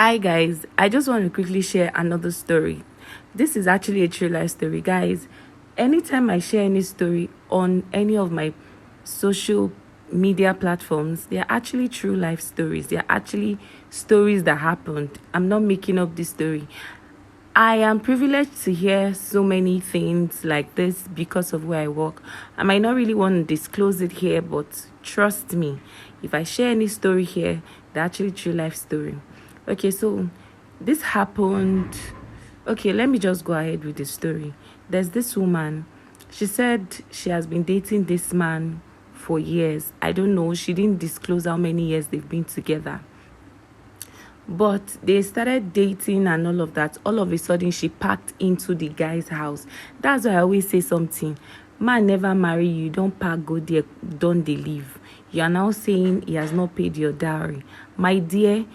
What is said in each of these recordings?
Hi guys, I just want to quickly share another story. This is actually a true life story, guys. Anytime I share any story on any of my social media platforms, they are actually true life stories. They are actually stories that happened. I'm not making up this story. I am privileged to hear so many things like this because of where I work. I might not really want to disclose it here, but trust me, if I share any story here, they're actually true life story. Okay, so this happened. Okay, let me just go ahead with the story. There's this woman. She said she has been dating this man for years. I don't know. She didn't disclose how many years they've been together. But they started dating and all of that. All of a sudden, she packed into the guy's house. That's why I always say something. Man never marry you. Don't pack, go there, don't they leave. You are now saying he has not paid your dowry. My dear,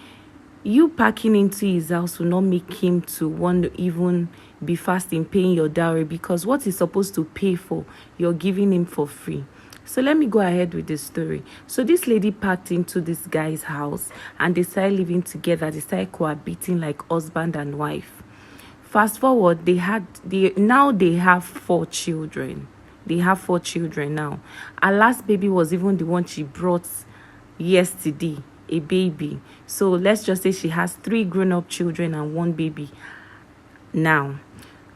you packing into his house will not make him to want to even be fast in paying your dowry, because what he's supposed to pay for, you're giving him for free. So let me go ahead with the story. So this lady packed into this guy's house and they started living together. They started cohabiting like husband and wife. Fast forward, now they have 4 children. They have 4 children now. Her last baby was even the one she brought yesterday, a baby. So let's just say she has 3 grown-up children and 1 baby now.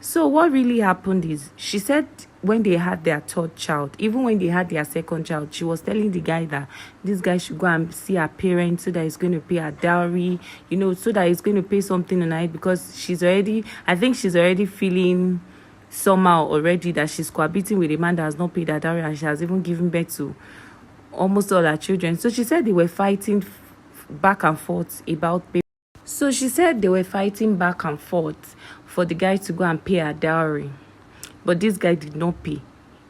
So what really happened is, she said when they had their 3rd child, even when they had their 2nd child, she was telling the guy that this guy should go and see her parents so that he's going to pay her dowry, so that he's going to pay something on it, because I think she's already feeling somehow already that she's cohabiting with a man that has not paid her dowry, and she has even given birth to almost all her children. So she said they were fighting back and forth about baby. So she said they were fighting back and forth for the guy to go and pay her dowry. But this guy did not pay.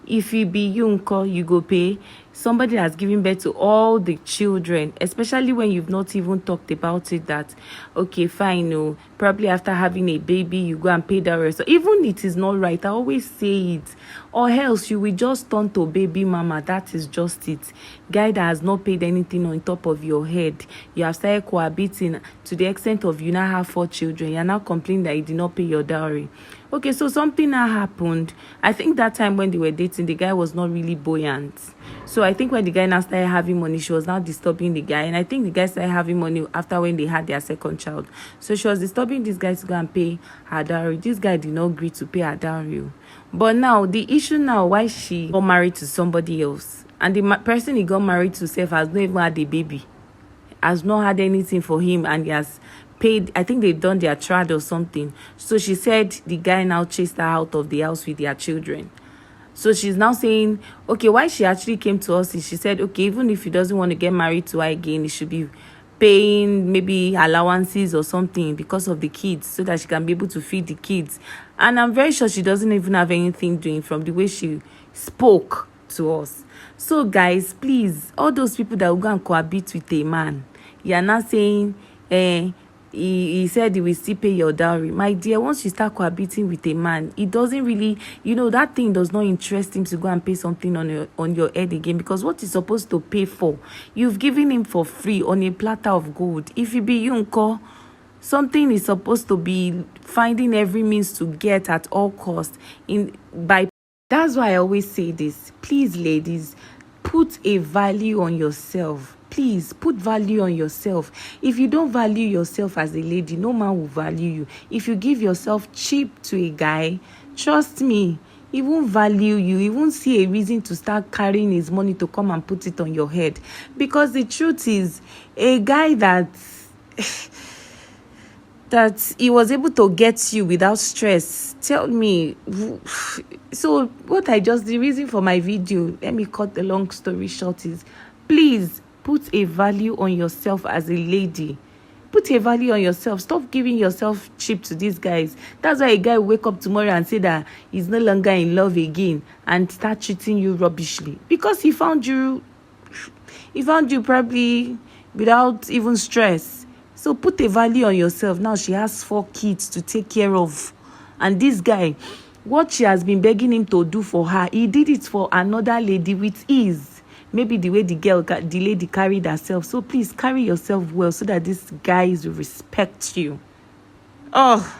If you be Yunko, you go pay. Somebody has given birth to all the children, especially when you've not even talked about it, that, okay, fine, no, probably after having a baby, you go and pay dowry. So even it is not right. I always say it. Or else you will just turn to baby mama. That is just it. Guy that has not paid anything on top of your head. You have started cohabiting to the extent of you now have 4 children. You're now complaining that you did not pay your dowry. Okay, so something now happened. I think that time when they were dating, the guy was not really buoyant. So I think when the guy now started having money, she was now disturbing the guy. And I think the guy started having money after when they had their 2nd child. So she was disturbing this guy to go and pay her dowry. This guy did not agree to pay her dowry. But now, the issue now, why she got married to somebody else, and the person he got married to self has not even had a baby, has not had anything for him, and he has paid, I think they've done their trad or something. So she said the guy now chased her out of the house with their children. So she's now saying, okay, why she actually came to us is, she said, okay, even if he doesn't want to get married to her again, he should be paying maybe allowances or something because of the kids, so that she can be able to feed the kids. And I'm very sure she doesn't even have anything doing, from the way she spoke to us. So guys, please, all those people that will go and cohabit with a man, you are not saying he said he will still pay your dowry. My dear, once you start cohabiting with a man, it doesn't really, that thing does not interest him to go and pay something on your head again, because what he's supposed to pay for, you've given him for free on a platter of gold. If you be Yunko, something is supposed to be finding every means to get at all costs That's why I always say this. Please, ladies, put a value on yourself. Please put value on yourself. If you don't value yourself as a lady, no man will value you. If you give yourself cheap to a guy, trust me, he won't value you. He won't see a reason to start carrying his money to come and put it on your head. Because the truth is, a guy that he was able to get you without stress, tell me. So the reason for my video, let me cut the long story short, is please put a value on yourself as a lady. Put a value on yourself. Stop giving yourself cheap to these guys. That's why a guy will wake up tomorrow and say that he's no longer in love again and start treating you rubbishly, because he found you probably without even stress. So put a value on yourself. Now she has 4 kids to take care of, and this guy, what she has been begging him to do for her, he did it for another lady with ease. maybe the way the lady carried herself. So please carry yourself well so that these guys will respect you. Oh,